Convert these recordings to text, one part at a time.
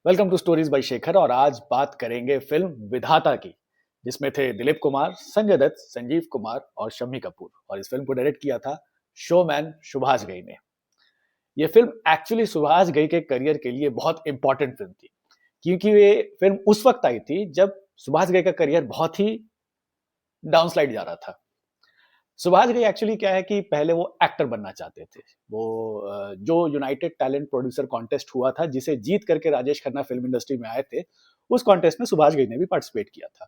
Welcome to stories by Shekhar. और आज बात करेंगे फिल्म विधाता की, जिसमें थे दिलीप कुमार, संजय दत्त, संजीव कुमार और शम्मी कपूर। और इस फिल्म को डायरेक्ट किया था शोमैन सुभाष घई ने। ये फिल्म एक्चुअली सुभाष घई के करियर के लिए बहुत इंपॉर्टेंट फिल्म थी, क्योंकि ये फिल्म उस वक्त आई थी जब सुभाष घई का करियर बहुत ही डाउनस्लाइड जा रहा था। सुभाष घई एक्चुअली क्या है कि पहले वो एक्टर बनना चाहते थे। वो जो यूनाइटेड टैलेंट प्रोड्यूसर कॉन्टेस्ट हुआ था, जिसे जीत करके राजेश खन्ना फिल्म इंडस्ट्री में आए थे, उस कॉन्टेस्ट में सुभाष घई ने भी पार्टिसिपेट किया था।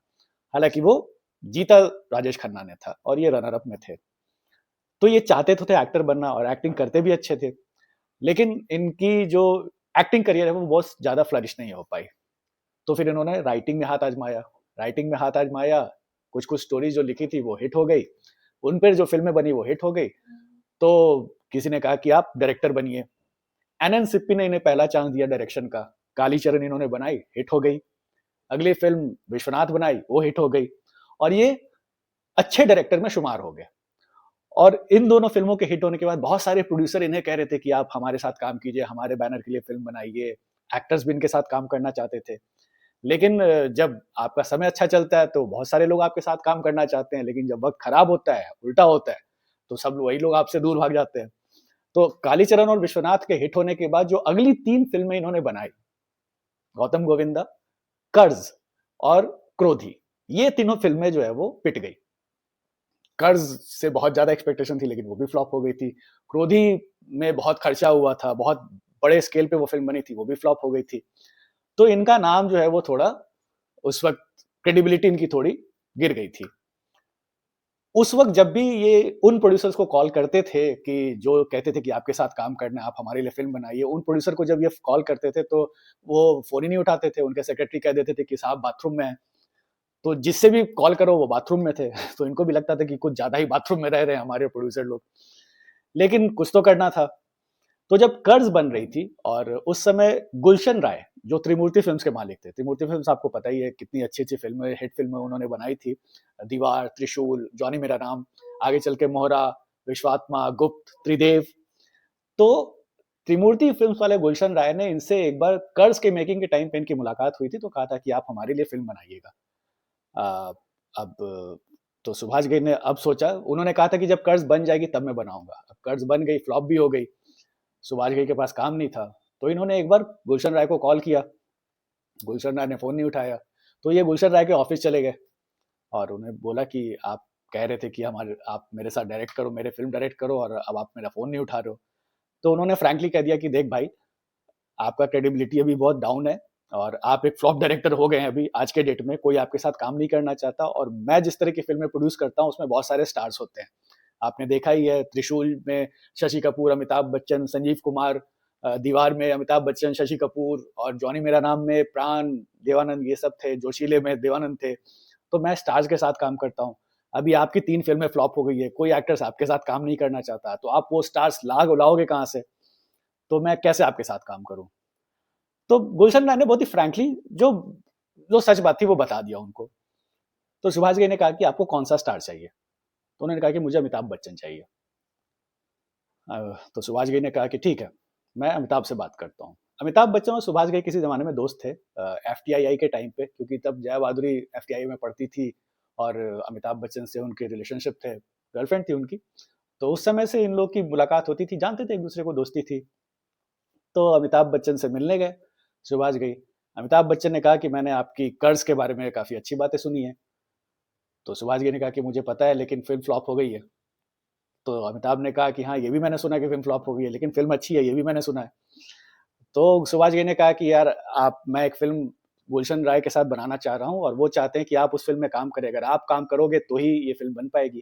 हालांकि वो जीता राजेश खन्ना ने था और ये रनर अप में थे। तो ये चाहते तो थे एक्टर बनना और एक्टिंग करते भी अच्छे थे, लेकिन इनकी जो एक्टिंग करियर है वो बहुत ज्यादा फ्लरिश नहीं हो पाई। तो फिर इन्होंने राइटिंग में हाथ आजमाया। कुछ कुछ स्टोरी जो लिखी थी वो हिट हो गई, उन पर जो फिल्में बनी वो हिट हो गई। तो किसी ने कहा कि आप डायरेक्टर बनिए। एनएन सिप्पी ने इन्हें पहला चांस दिया डायरेक्शन का। कालीचरण इन्होंने बनाई, हिट हो गई। अगली फिल्म विश्वनाथ बनाई, वो हिट हो गई। और ये अच्छे डायरेक्टर में शुमार हो गए। और इन दोनों फिल्मों के हिट होने के बाद बहुत सारे प्रोड्यूसर इन्हें कह रहे थे कि आप हमारे साथ काम कीजिए, हमारे बैनर के लिए फिल्म बनाइए। एक्टर्स भी इनके साथ काम करना चाहते थे। लेकिन जब आपका समय अच्छा चलता है तो बहुत सारे लोग आपके साथ काम करना चाहते हैं, लेकिन जब वक्त खराब होता है, उल्टा होता है, तो सब वही लोग आपसे दूर भाग जाते हैं। तो कालीचरण और विश्वनाथ के हिट होने के बाद जो अगली 3 फिल्में इन्होंने बनाई, गौतम गोविंदा, कर्ज और क्रोधी, ये तीनों फिल्में जो है वो पिट गई। कर्ज से बहुत ज्यादा एक्सपेक्टेशन थी, लेकिन वो भी फ्लॉप हो गई थी। क्रोधी में बहुत खर्चा हुआ था, बहुत बड़े स्केल पे वो फिल्म बनी थी, वो भी फ्लॉप हो गई थी। तो इनका नाम जो है वो थोड़ा, उस वक्त क्रेडिबिलिटी इनकी थोड़ी गिर गई थी। उस वक्त जब भी ये उन प्रोड्यूसर्स को कॉल करते थे कि जो कहते थे कि आपके साथ काम करना है, आप हमारे लिए फिल्म बनाइए, उन प्रोड्यूसर को जब ये कॉल करते थे तो वो फोन ही नहीं उठाते थे। उनके सेक्रेटरी कह देते थे कि साहब बाथरूम में है। तो जिससे भी कॉल करो वो बाथरूम में थे। तो इनको भी लगता था कि कुछ ज्यादा ही बाथरूम में रह रहे हैं हमारे प्रोड्यूसर लोग। लेकिन कुछ तो करना था। तो जब कर्ज बन रही थी, और उस समय गुलशन राय जो त्रिमूर्ति फिल्म्स के मालिक थे, त्रिमूर्ति फिल्म्स आपको पता ही है कितनी अच्छी अच्छी फिल्में, हिट फिल्में उन्होंने बनाई थी। दीवार, त्रिशूल, जॉनी मेरा नाम, आगे चल के मोहरा, विश्वात्मा, गुप्त, त्रिदेव। तो त्रिमूर्ति फिल्म्स वाले गुलशन राय ने इनसे एक बार कर्ज के मेकिंग के टाइम पे इनकी मुलाकात हुई थी, तो कहा था कि आप हमारे लिए फिल्म बनाइएगा। अ, अब तो सुभाष घई ने अब सोचा, उन्होंने कहा था कि जब कर्ज बन जाएगी तब मैं बनाऊंगा। अब कर्ज बन गई, फ्लॉप भी हो गई, सुभाष घई के पास काम नहीं था। तो इन्होंने एक बार गुलशन राय को कॉल किया, गुलशन राय ने फोन नहीं उठाया। तो ये गुलशन राय के ऑफिस चले गए और उन्हें बोला कि आप कह रहे थे कि हमारे आप मेरे साथ डायरेक्ट करो, मेरे फिल्म डायरेक्ट करो, और अब आप मेरा फोन नहीं उठा रहे हो। तो उन्होंने फ्रैंकली कह दिया कि देख भाई, आपका क्रेडिबिलिटी अभी बहुत डाउन है, और आप एक फ्लॉप डायरेक्टर हो गए हैं। अभी आज के डेट में कोई आपके साथ काम नहीं करना चाहता, और मैं जिस तरह की फिल्में प्रोड्यूस करता हूँ उसमें बहुत सारे स्टार्स होते हैं। आपने देखा ही है, त्रिशूल में शशि कपूर, अमिताभ बच्चन, संजीव कुमार, दीवार में अमिताभ बच्चन, शशि कपूर, और जॉनी मेरा नाम में प्राण, देवानंद, ये सब थे। जोशीले में देवानंद थे। तो मैं स्टार्स के साथ काम करता हूँ। अभी आपकी 3 फिल्में फ्लॉप हो गई है, कोई एक्टर्स आपके साथ काम नहीं करना चाहता, तो आप वो स्टार्स लाओगे कहाँ से? तो मैं कैसे आपके साथ काम करूँ? तो गुलशन राय ने बहुत ही फ्रैंकली जो जो सच बात थी वो बता दिया उनको। तो सुभाष घई ने कहा कि आपको कौन सा स्टार चाहिए? तो उन्होंने कहा कि मुझे अमिताभ बच्चन चाहिए। तो सुभाष घई ने कहा कि ठीक है, मैं अमिताभ से बात करता हूँ। अमिताभ बच्चन और सुभाष घई किसी जमाने में दोस्त थे, एफटीआई के टाइम पे, क्योंकि तब जया बहादुरी एफटीआई में पढ़ती थी और अमिताभ बच्चन से उनके रिलेशनशिप थे, गर्लफ्रेंड थी उनकी। तो उस समय से इन लोग की मुलाकात होती थी, जानते थे एक दूसरे को, दोस्ती थी। तो अमिताभ बच्चन से मिलने गए सुभाष घई। अमिताभ बच्चन ने कहा कि मैंने आपकी कर्ज के बारे में काफी अच्छी बातें सुनी है। तो सुभाष घई ने कहा कि मुझे पता है, लेकिन फिल्म फ्लॉप हो गई है। तो अमिताभ ने कहा कि हाँ, ये भी मैंने सुना कि फिल्म फ्लॉप हो गई है, लेकिन फिल्म अच्छी है, ये भी मैंने सुना है। तो सुभाष घई ने कहा कि यार, आप मैं एक फिल्म गुलशन राय के साथ बनाना चाह रहा हूँ, और वो चाहते हैं कि आप उस फिल्म में काम करें। अगर आप काम करोगे तो ही ये फिल्म बन पाएगी।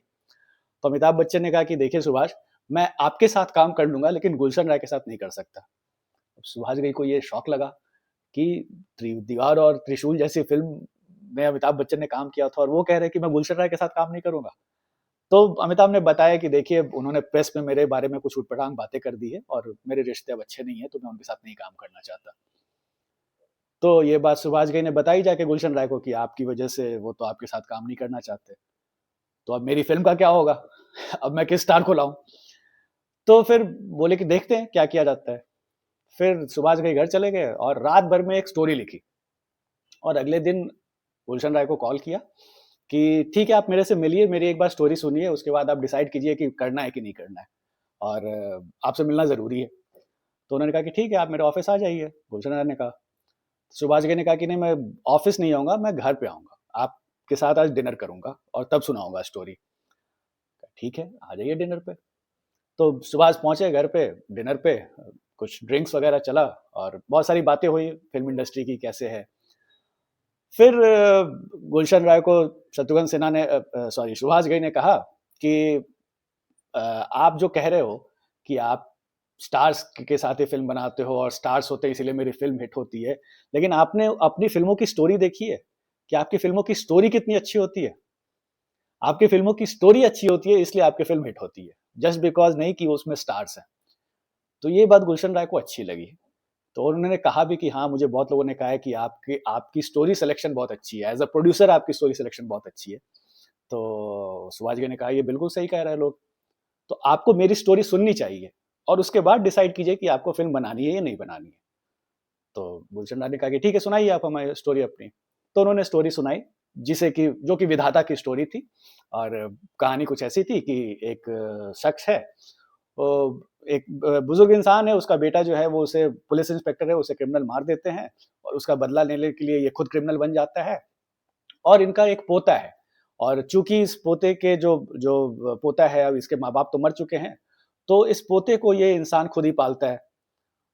तो अमिताभ बच्चन ने कहा कि देखिए सुभाष, मैं आपके साथ काम कर लूंगा, लेकिन गुलशन राय के साथ नहीं कर सकता। अब सुभाष घई को ये शौक लगा कि दीवार और त्रिशूल जैसी फिल्म में अमिताभ बच्चन ने काम किया था, और वो कह रहे हैं कि मैं गुलशन राय के साथ काम नहीं करूंगा। तो अमिताभ ने बताया कि देखिए, उन्होंने प्रेस में मेरे बारे में कुछ उटपटांग बातें कर दी है, और मेरे रिश्ते अब अच्छे नहीं है, तो मैं उनके साथ नहीं काम करना चाहता। तो ये बात सुभाष घई ने बताई जाके गुलशन राय को कि आपकी वजह से वो तो आपके साथ काम नहीं करना चाहते। तो अब मेरी फिल्म का क्या होगा? अब मैं किस स्टार को लाऊं? तो फिर बोले कि देखते हैं क्या किया जाता है। फिर सुभाष घई घर चले गए और रात भर में एक स्टोरी लिखी और अगले दिन गुलशन राय को कॉल किया कि ठीक है, आप मेरे से मिलिए, मेरी एक बार स्टोरी सुनिए, उसके बाद आप डिसाइड कीजिए कि करना है कि नहीं करना है और आपसे मिलना ज़रूरी है। तो उन्होंने कहा कि ठीक है, आप मेरे ऑफ़िस आ जाइए। गुलशन राय ने कहा। सुभाष घई ने कहा कि नहीं, मैं ऑफ़िस नहीं आऊँगा, मैं घर पे आऊँगा। आपके साथ आज डिनर करूँगा और तब सुनाऊँगा स्टोरी। ठीक है, आ जाइए डिनर पे। तो सुभाष पहुँचे घर पे, डिनर पे, कुछ ड्रिंक्स वगैरह चला और बहुत सारी बातें हुई फ़िल्म इंडस्ट्री की कैसे है। फिर गुलशन राय को शत्रुघ्न सिन्हा ने सॉरी सुभाष घई ने कहा कि आप जो कह रहे हो कि आप स्टार्स के साथ ही फ़िल्म बनाते हो और स्टार्स होते हैं इसीलिए मेरी फ़िल्म हिट होती है। लेकिन आपने अपनी फ़िल्मों की स्टोरी देखी है? कि आपकी फ़िल्मों की स्टोरी कितनी अच्छी होती है? आपकी फ़िल्मों की स्टोरी अच्छी होती है इसलिए आपकी फ़िल्म हिट होती है। जस्ट बिकॉज़ नहीं कि उसमें स्टार्स हैं। तो ये बात गुलशन राय को अच्छी लगी। तो उन्होंने कहा भी कि हाँ, मुझे बहुत लोगों ने कहा है कि आपकी आपकी स्टोरी सिलेक्शन बहुत अच्छी है। एज़ अ प्रोड्यूसर आपकी स्टोरी सिलेक्शन बहुत अच्छी है। तो सुभाष घई ने कहा, ये बिल्कुल सही कह रहे हैं लोग। तो आपको मेरी स्टोरी सुननी चाहिए और उसके बाद डिसाइड कीजिए कि आपको फ़िल्म बनानी है या नहीं बनानी है। तो गुलशन राय ने कहा कि ठीक है, सुनाइए आप हमें स्टोरी अपनी। तो उन्होंने स्टोरी सुनाई, जिसे कि जो कि विधाता की स्टोरी थी और कहानी कुछ ऐसी थी कि एक शख्स है, वो एक बुजुर्ग इंसान है, उसका बेटा जो है वो उसे पुलिस इंस्पेक्टर है, उसे क्रिमिनल मार देते हैं और उसका बदला लेने के लिए ये खुद क्रिमिनल बन जाता है और इनका एक पोता है और चूँकि इस पोते के जो जो पोता है, अब इसके माँ-बाप तो मर चुके हैं, तो इस पोते को ये इंसान खुद ही पालता है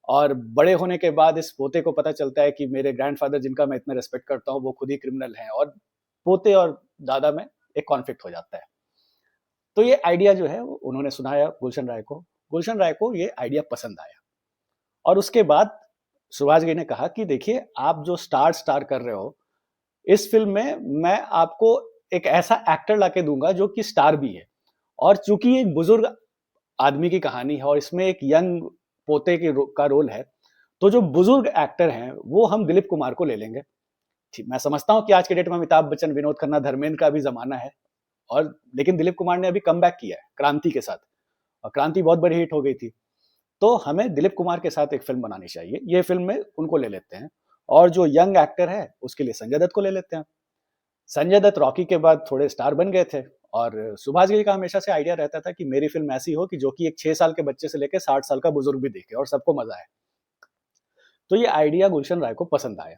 और बड़े होने के बाद इस पोते को पता चलता है कि मेरे ग्रैंडफ़ादर जिनका मैं इतना रिस्पेक्ट करता हूँ, वो खुद ही क्रिमिनल हैं और पोते और दादा में एक कॉन्फ्लिक्ट हो जाता है। तो ये आइडिया जो है वो उन्होंने सुनाया गुलशन राय को। गुलशन राय को ये आइडिया पसंद आया और उसके बाद सुभाष घई ने कहा कि देखिए, आप जो स्टार कर रहे हो, इस फ़िल्म में मैं आपको एक ऐसा एक्टर लाके दूँगा जो कि स्टार भी है और चूँकि ये एक बुज़ुर्ग आदमी की कहानी है और इसमें एक यंग पोते के का रोल है, तो जो बुजुर्ग एक्टर हैं, वो हम दिलीप कुमार को ले लेंगे। ठीक, मैं समझता हूँ कि आज के डेट में अमिताभ बच्चन, विनोद खन्ना, धर्मेंद्र का भी ज़माना है और लेकिन दिलीप कुमार ने अभी कमबैक किया है क्रांति के साथ और क्रांति बहुत बड़ी हिट हो गई थी। तो हमें दिलीप कुमार के साथ एक फ़िल्म बनानी चाहिए। ये फ़िल्म में उनको ले लेते हैं और जो यंग एक्टर है, उसके लिए संजय दत्त को ले लेते हैं। संजय दत्त रॉकी के बाद थोड़े स्टार बन गए थे और सुभाष घई का हमेशा से आइडिया रहता था कि मेरी फ़िल्म ऐसी हो कि जो कि एक 6 साल के बच्चे से लेके 60 साल का बुजुर्ग भी देखे और सबको मज़ा आए। तो ये आइडिया गुलशन राय को पसंद आया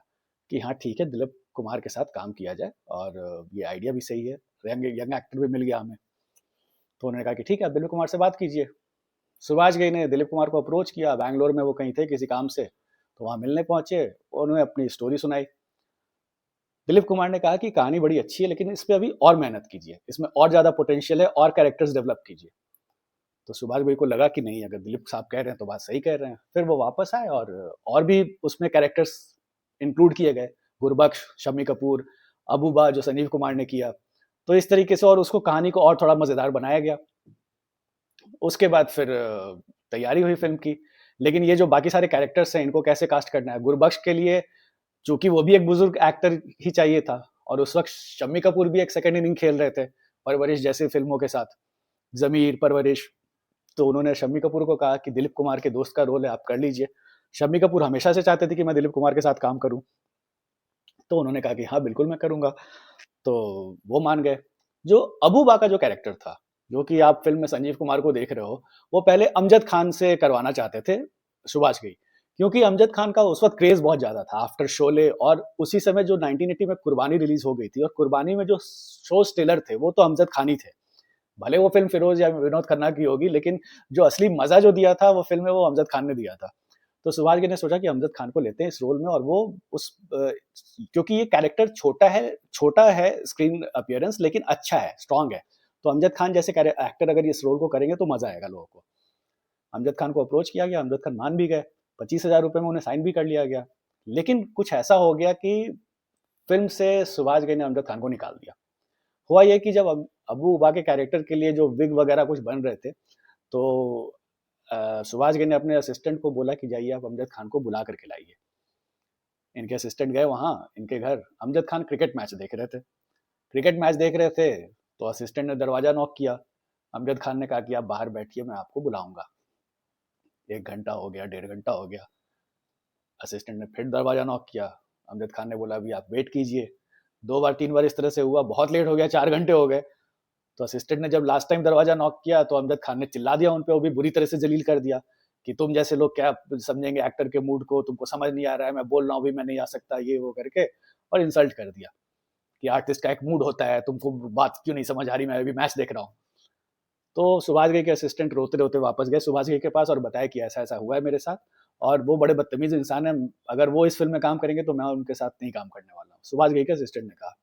कि हाँ, ठीक है, दिलीप कुमार के साथ काम किया जाए और ये आइडिया भी सही है, यंग यंग एक्टर भी मिल गया हमें। तो उन्होंने कहा कि ठीक है, आप दिलीप कुमार से बात कीजिए। सुभाष घई ने दिलीप कुमार को अप्रोच किया, बैंगलोर में वो कहीं थे किसी काम से, तो वहाँ मिलने पहुँचे, उन्होंने अपनी स्टोरी सुनाई। दिलीप कुमार ने कहा कि कहानी बड़ी अच्छी है, लेकिन इस पे अभी और मेहनत कीजिए, इसमें और ज़्यादा पोटेंशियल है और कैरेक्टर्स डेवलप कीजिए। तो सुभाष भाई को लगा कि नहीं, अगर दिलीप साहब कह रहे हैं तो बात सही कह रहे हैं। फिर वो वापस आए और भी उसमें कैरेक्टर्स इंक्लूड किए गए। गुरबख्श, शम्मी कपूर, अबूबा जो संजीव कुमार ने किया। तो इस तरीके से और उसको कहानी को और थोड़ा मज़ेदार बनाया गया। उसके बाद फिर तैयारी हुई फ़िल्म की। लेकिन ये जो बाकी सारे कैरेक्टर्स हैं, इनको कैसे कास्ट करना है? गुरबख्श के लिए चूँकि वो भी एक बुज़ुर्ग एक्टर ही चाहिए था और उस वक़्त शम्मी कपूर भी एक सेकंड इनिंग खेल रहे थे, परवरिश जैसी फ़िल्मों के साथ। ज़मीर, परवरिश। तो उन्होंने शम्मी कपूर को कहा कि दिलीप कुमार के दोस्त का रोल है, आप कर लीजिए। शम्मी कपूर हमेशा से चाहते थे कि मैं दिलीप कुमार के साथ काम करूँ। तो उन्होंने कहा कि हाँ, बिल्कुल मैं करूँगा। तो वो मान गए। जो अबूबा का जो कैरेक्टर था, जो कि आप फ़िल्म में संजीव कुमार को देख रहे हो, वो पहले अमजद खान से करवाना चाहते थे सुभाष घई। क्योंकि अमजद खान का उस वक़्त क्रेज़ बहुत ज़्यादा था आफ्टर शोले और उसी समय जो 1980 में कुर्बानी रिलीज़ हो गई थी और कुर्बानी में जो शो स्टीलर थे, वो तो अमजद खान ही थे। भले वो फ़िल्म फ़िरोज़ या विनोद खन्ना की होगी, लेकिन जो असली मज़ा जो दिया था, वो फ़िल्म में वो अमजद खान ने दिया था। तो सुभाष घई ने सोचा कि अमजद खान को लेते हैं इस रोल में और वो उस क्योंकि ये कैरेक्टर छोटा है स्क्रीन अपीयरेंस लेकिन अच्छा है, स्ट्रॉन्ग है। तो अमजद खान जैसे एक्टर अगर इस रोल को करेंगे तो मज़ा आएगा लोगों को। अमजद खान को अप्रोच किया गया, अमजद खान मान भी गए। ₹25,000 में उन्हें साइन भी कर लिया गया। लेकिन कुछ ऐसा हो गया कि फ़िल्म से सुभाष घई ने अमजद खान को निकाल दिया। हुआ ये कि जब अबू उबा के कैरेक्टर के लिए जो विग वगैरह कुछ बन रहे थे, तो सुभाष घई ने अपने असिस्टेंट को बोला कि जाइए आप अमजद खान को बुला कर के लाइए। इनके असिस्टेंट गए वहाँ, इनके घर, अमजद खान क्रिकेट मैच देख रहे थे। क्रिकेट मैच देख रहे थे, तो असिस्टेंट ने दरवाज़ा नॉक किया। अमजद खान ने कहा कि आप बाहर बैठिए, मैं आपको बुलाऊँगा। 1 घंटा हो गया, डेढ़ घंटा हो गया। असिस्टेंट ने फिर दरवाजा नॉक किया। अमजद खान ने बोला अभी आप वेट कीजिए। 2 बार 3 बार इस तरह से हुआ, बहुत लेट हो गया, 4 घंटे हो गए। तो असिस्टेंट ने जब लास्ट टाइम दरवाजा नॉक किया तो अमजद खान ने चिल्ला दिया उन पे, वो भी बुरी तरह से जलील कर दिया कि तुम जैसे लोग क्या समझेंगे एक्टर के मूड को, तुमको समझ नहीं आ रहा है, मैं बोल रहा हूँ भी मैं नहीं आ सकता, ये वो करके, और इंसल्ट कर दिया कि आर्टिस्ट का एक मूड होता है, तुमको बात क्यों नहीं समझ आ रही, मैं अभी मैच देख रहा हूँ। तो सुभाष घई के असिस्टेंट रोते रोते वापस गए सुभाष घई के पास और बताया कि ऐसा ऐसा हुआ है मेरे साथ, और वो बड़े बदतमीज इंसान है, अगर वो इस फिल्म में काम करेंगे तो मैं उनके साथ नहीं काम करने वाला हूँ, सुभाष घई के असिस्टेंट ने कहा।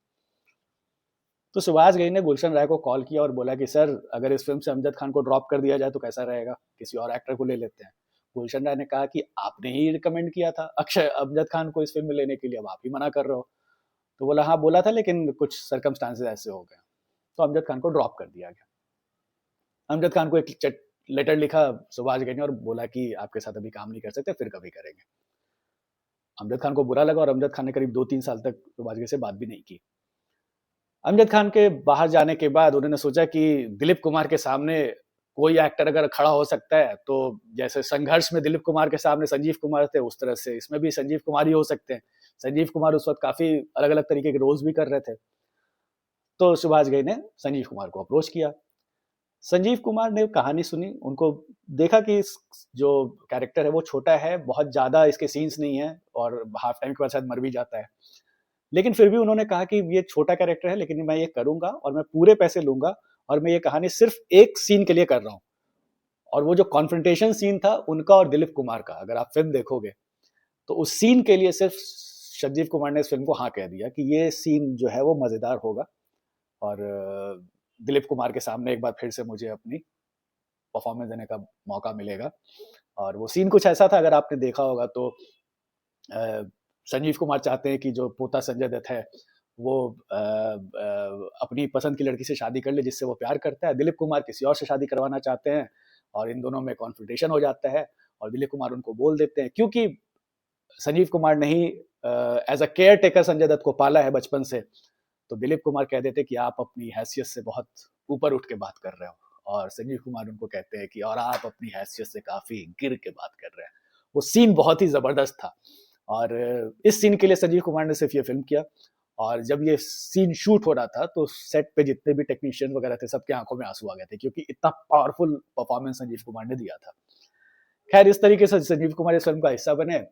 तो सुभाष घई ने गुलशन राय को कॉल किया और बोला कि सर अगर इस फिल्म से अमजद खान को ड्रॉप कर दिया जाए तो कैसा रहेगा, किसी और एक्टर को ले लेते हैं। गुलशन राय ने कहा कि आपने ही रिकमेंड किया था अक्षय अमजद खान को इस फिल्म में लेने के लिए, अब आप ही मना कर रहे हो। तो बोला हाँ बोला था लेकिन कुछ सर्कमस्टांसेस ऐसे हो गए, तो अमजद खान को ड्रॉप कर दिया गया। अमजद खान को एक लेटर लिखा सुभाष घई ने और बोला कि आपके साथ अभी काम नहीं कर सकते, फिर कभी करेंगे। अमजद खान को बुरा लगा और अमजद खान ने करीब 2-3 साल तक सुभाष घई से बात भी नहीं की। अमजद खान के बाहर जाने के बाद उन्होंने सोचा कि दिलीप कुमार के सामने कोई एक्टर अगर खड़ा हो सकता है तो जैसे संघर्ष में दिलीप कुमार के सामने संजीव कुमार थे, उस तरह से इसमें भी संजीव कुमार ही हो सकते हैं। संजीव कुमार उस वक्त काफी अलग अलग तरीके के रोल्स भी कर रहे थे। तो सुभाष घई ने संजीव कुमार को अप्रोच किया। संजीव कुमार ने कहानी सुनी, उनको देखा कि जो कैरेक्टर है वो छोटा है, बहुत ज्यादा इसके सीन्स नहीं है और हाफ टाइम के बाद शायद मर भी जाता है, लेकिन फिर भी उन्होंने कहा कि ये छोटा कैरेक्टर है लेकिन मैं ये करूंगा और मैं पूरे पैसे लूंगा और मैं ये कहानी सिर्फ एक सीन के लिए कर रहा हूँ। और वो जो कॉन्फ्रंटेशन सीन था उनका और दिलीप कुमार का, अगर आप फिल्म देखोगे तो उस सीन के लिए सिर्फ संजीव कुमार ने इस फिल्म को हाँ कह दिया कि ये सीन जो है वो मजेदार होगा और दिलीप कुमार के सामने एक बार फिर से मुझे अपनी परफॉर्मेंस देने का मौका मिलेगा। और वो सीन कुछ ऐसा था, अगर आपने देखा होगा तो संजीव कुमार चाहते हैं कि जो पोता संजय दत्त है वो अपनी पसंद की लड़की से शादी कर ले जिससे वो प्यार करता है, दिलीप कुमार किसी और से शादी करवाना चाहते हैं और इन दोनों में कॉन्फ्रंटेशन हो जाता है और दिलीप कुमार उनको बोल देते हैं, क्योंकि संजीव कुमार ने ही as a caretaker Sanjay Dutt को पाला है बचपन से, तो दिलीप कुमार कह देते कि आप अपनी हैसियत से बहुत ऊपर उठ के बात कर रहे हो और संजीव कुमार उनको कहते हैं कि और आप अपनी हैसियत से काफी गिर के बात कर रहे हैं। वो सीन बहुत ही जबरदस्त था और इस सीन के लिए संजीव कुमार ने सिर्फ ये फिल्म किया और जब ये सीन शूट हो रहा था तो सेट पे जितने भी टेक्नीशियन वगैरह थे सबके आंखों में आंसू आ गए थे क्योंकि इतना पावरफुल परफॉर्मेंस संजीव कुमार ने दिया था। खैर इस तरीके से संजीव कुमार इस फिल्म का हिस्सा बने।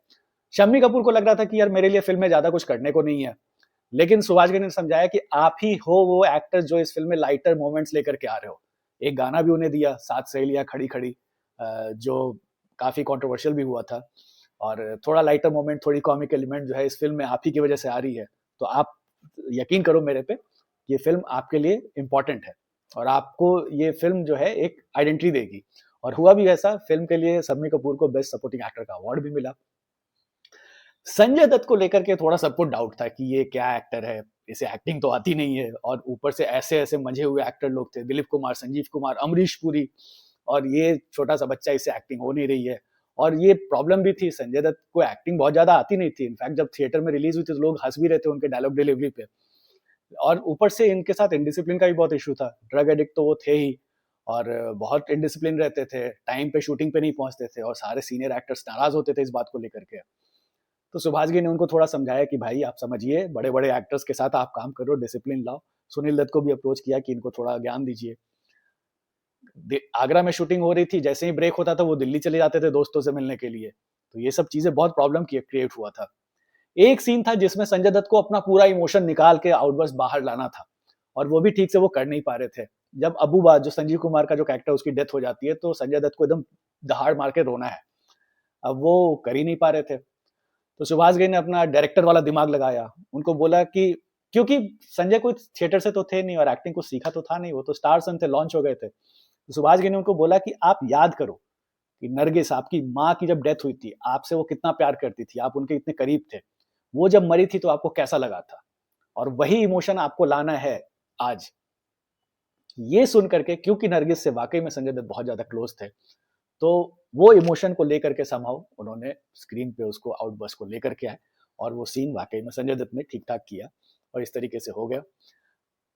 शम्मी कपूर को लग रहा था कि यार मेरे लिए फिल्म में ज्यादा कुछ करने को नहीं है, लेकिन सुभाष घई ने समझाया कि आप ही हो वो एक्टर जो इस फिल्म में लाइटर मोमेंट्स लेकर के आ रहे हो। एक गाना भी उन्हें दिया, सात सहेलियां खड़ी खड़ी, जो काफी कंट्रोवर्शियल भी हुआ था और थोड़ा लाइटर मोमेंट, थोड़ी कॉमिक एलिमेंट जो है इस फिल्म में आप ही की वजह से आ रही है। तो आप यकीन करो मेरे पे, ये फिल्म आपके लिए इम्पोर्टेंट है और आपको ये फिल्म जो है एक आइडेंटिटी देगी। और हुआ भी ऐसा, फिल्म के लिए शम्मी कपूर को बेस्ट सपोर्टिंग एक्टर का अवार्ड भी मिला। संजय दत्त को लेकर के थोड़ा सबको डाउट था कि ये क्या एक्टर है, इसे एक्टिंग तो आती नहीं है और ऊपर से ऐसे ऐसे मंझे हुए एक्टर लोग थे, दिलीप कुमार, संजीव कुमार, अमरीश पुरी, और ये छोटा सा बच्चा, इससे एक्टिंग हो नहीं रही है। और ये प्रॉब्लम भी थी, संजय दत्त को एक्टिंग बहुत ज्यादा आती नहीं थी। इनफैक्ट जब थिएटर में रिलीज हुई थी तो लोग हंस भी रहे थे उनके डायलॉग डिलीवरी पे। और ऊपर से इनके साथ इनडिसिप्लिन का भी बहुत इशू था, ड्रग एडिक्ट तो वो थे ही और बहुत इनडिसिप्लिन रहते थे, टाइम पे शूटिंग पे नहीं पहुंचते थे और सारे सीनियर एक्टर्स नाराज होते थे इस बात को लेकर के। तो सुभाष घई ने उनको थोड़ा समझाया कि भाई आप समझिए, बड़े बड़े एक्टर्स के साथ आप काम करो, डिसिप्लिन लाओ। सुनील दत्त को भी अप्रोच किया कि इनको थोड़ा ज्ञान दीजिए। आगरा में शूटिंग हो रही थी, जैसे ही ब्रेक होता था वो दिल्ली चले जाते थे दोस्तों से मिलने के लिए। तो ये सब चीजें बहुत प्रॉब्लम क्रिएट हुआ था। एक सीन था जिसमें संजय दत्त को अपना पूरा इमोशन निकाल के आउटबर्स्ट बाहर लाना था और वो भी ठीक से वो कर नहीं पा रहे थे। जब अबूबा, जो संजीव कुमार का जो कैरेक्टर, उसकी डेथ हो जाती है तो संजय दत्त को एकदम दहाड़ मार के रोना है, अब वो कर ही नहीं पा रहे थे। तो सुभाष घई ने अपना डायरेक्टर वाला दिमाग लगाया, उनको बोला कि क्योंकि संजय कोई थिएटर से तो थे नहीं और एक्टिंग को सीखा तो था नहीं, वो तो स्टार सन थे, लॉन्च हो गए थे। तो सुभाष घई ने उनको बोला कि आप याद करो कि नरगिस, आपकी माँ की जब डेथ हुई थी, आपसे वो कितना प्यार करती थी, आप उनके इतने करीब थे, वो जब मरी थी तो आपको कैसा लगा था, और वही इमोशन आपको लाना है आज। ये सुन करके, क्योंकि नरगिस से वाकई में संजय दत्त बहुत ज्यादा क्लोज थे, तो वो इमोशन को लेकर के समहाउ उन्होंने स्क्रीन पे उसको आउटबर्स्ट को लेकर के आए और वो सीन वाकई में संजय दत्त ने ठीक ठाक किया और इस तरीके से हो गया।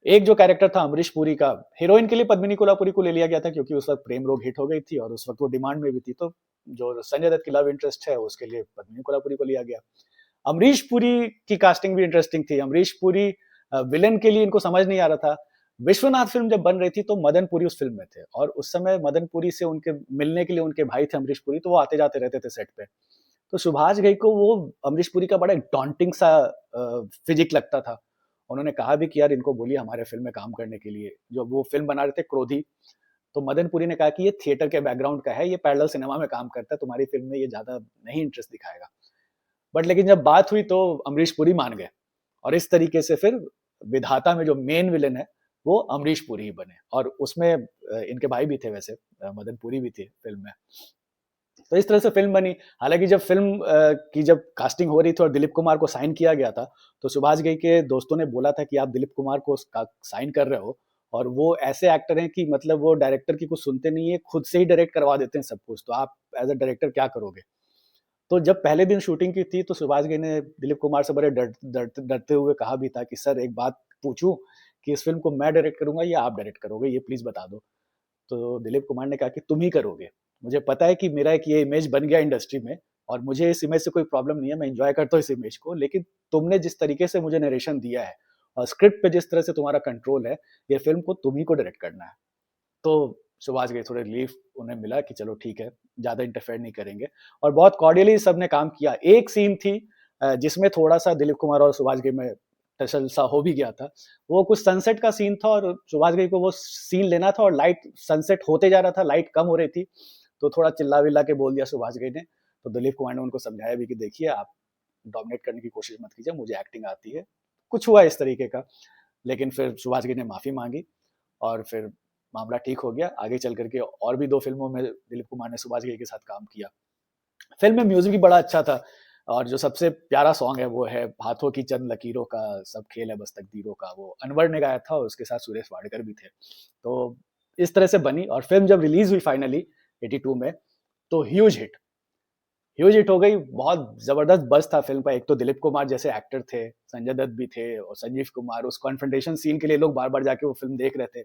एक जो कैरेक्टर था अमरीश पुरी का, हीरोइन के लिए पद्मिनी कोल्हापुरी को ले लिया गया था क्योंकि उस वक्त प्रेम रोग हिट हो गई थी और उस वक्त वो डिमांड में भी थी, तो जो संजय दत्त की लव इंटरेस्ट है उसके लिए पद्मिनी कोल्हापुरी को लिया गया। अमरीश पुरी की कास्टिंग भी इंटरेस्टिंग थी। अमरीश पुरी विलेन के लिए इनको समझ नहीं आ रहा था। विश्वनाथ फिल्म जब बन रही थी तो मदन पुरी उस फिल्म में थे और उस समय मदन पुरी से उनके मिलने के लिए उनके भाई थे अमरीश पुरी, तो वो आते जाते रहते थे सेट पे। तो सुभाष घई को वो अमरीश पुरी का बड़ा एक डॉन्टिंग सा फिजिक लगता था। उन्होंने कहा भी कि यार इनको बोलिए हमारे फिल्म में काम करने के लिए। जो वो फिल्म बना रहे थे क्रोधी, तो मदन पुरी ने कहा कि ये थिएटर के बैकग्राउंड का है, ये पैरेलल सिनेमा में काम करता है, तुम्हारी फिल्म में ये ज्यादा नहीं इंटरेस्ट दिखाएगा। बट लेकिन जब बात हुई तो अमरीश पुरी मान गए और इस तरीके से फिर विधाता में जो मेन विलेन है वो अमरीश पुरी ही बने। और उसमें इनके भाई भी थे वैसे, मदन पुरी भी थे फिल्म में। तो इस तरह से फिल्म बनी। हालांकि जब फिल्म की जब कास्टिंग हो रही थी और दिलीप कुमार को साइन किया गया था, तो सुभाष घई के दोस्तों ने बोला था कि आप दिलीप कुमार को साइन कर रहे हो और वो ऐसे एक्टर हैं कि मतलब वो डायरेक्टर की कुछ सुनते नहीं है, खुद से ही डायरेक्ट करवा देते हैं सब कुछ, तो आप एज अ डायरेक्टर क्या करोगे। तो जब पहले दिन शूटिंग की थी तो सुभाष घई ने दिलीप कुमार से बड़े डरते हुए कहा भी था कि सर एक बात पूछूं कि इस फिल्म को मैं डायरेक्ट करूंगा या आप डायरेक्ट करोगे, ये प्लीज बता दो। तो दिलीप कुमार ने कहा कि तुम ही करोगे। मुझे पता है कि मेरा एक ये इमेज बन गया इंडस्ट्री में और मुझे इस इमेज से कोई प्रॉब्लम नहीं है, मैं एंजॉय करता हूँ इस इमेज को, लेकिन तुमने जिस तरीके से मुझे नरेशन दिया है और स्क्रिप्ट पे जिस तरह से तुम्हारा कंट्रोल है, ये फिल्म को तुम ही को डायरेक्ट करना है। तो सुभाष घई थोड़े रिलीफ उन्हें मिला कि चलो ठीक है, ज्यादा इंटरफेयर नहीं करेंगे और बहुत कॉर्डियली सबने काम किया। एक सीन थी जिसमें थोड़ा सा दिलीप कुमार और सुभाष घई में टसल सा हो भी गया था। वो कुछ सनसेट का सीन था और सुभाष घई को वो सीन लेना था और लाइट सनसेट होते जा रहा था, लाइट कम हो रही थी, तो थोड़ा चिल्ला विल्ला के बोल दिया सुभाष घई ने। तो दिलीप कुमार ने उनको समझाया भी कि देखिए आप डोमिनेट करने की कोशिश मत कीजिए, मुझे एक्टिंग आती है। कुछ हुआ इस तरीके का, लेकिन फिर सुभाष घई ने माफी मांगी और फिर मामला ठीक हो गया। आगे चल करके और भी 2 फिल्मों में दिलीप कुमार ने सुभाष घई के साथ काम किया। फिल्म में म्यूजिक भी बड़ा अच्छा था और जो सबसे प्यारा सॉन्ग है वो है हाथों की चंद लकीरों का सब खेल है बस तकदीरों का, वो अनवर ने गाया था और उसके साथ सुरेश वाडकर भी थे। तो इस तरह से बनी और फिल्म जब रिलीज हुई फाइनली 82 में, तो ह्यूज हिट हो गई। बहुत जबरदस्त बज़ था फ़िल्म का। एक तो दिलीप कुमार जैसे एक्टर थे, संजय दत्त भी थे और संजीव कुमार, उस कॉन्फ्रंटेशन सीन के लिए लोग बार-बार जाके वो फ़िल्म देख रहे थे।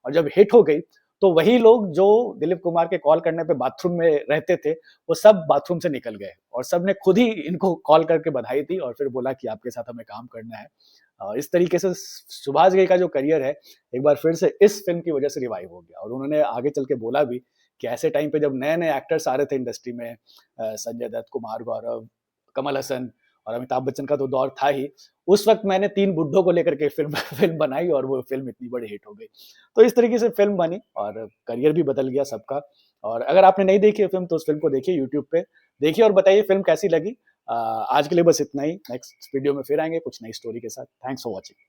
और जब हिट हो गई, तो वही लोग जो दिलीप कुमार के कॉल करने पे बाथरूम में रहते थे, वो सब बाथरूम से निकल गए और सबने खुद ही इनको कॉल करके बधाई दी और फिर बोला कि आपके साथ हमें काम करना है। इस तरीके से सुभाष घई का जो करियर है, एक बार फिर से इस फ़िल्म की वजह से रिवाइव हो गया और उन्होंने आगे चल के बोला भी कि ऐसे टाइम पे जब नए-नए एक्टर्स आ रहे थे इंडस्ट्री में, संजय दत्त, कुमार गौरव, कमल हसन और अमिताभ बच्चन का तो दौर था ही। उस वक़्त मैंने 3 बुड्ढों को लेकर के फ़िल्म फ़िल्म बनाई और वो फ़िल्म इतनी बड़ी हिट हो गई। तो इस तरीके से फ़िल्म बनी और करियर भी बदल गया सबका। और अगर आपने नहीं देखी है फ़िल्म तो उस फ़िल्म को देखिए यूट्यूब पे। देखिए और बताइए फ़िल्म कैसी लगी। आज के लिए बस इतना ही। नेक्स्ट वीडियो में फिर आएँगे कुछ नई स्टोरी के साथ। Thanks for watching.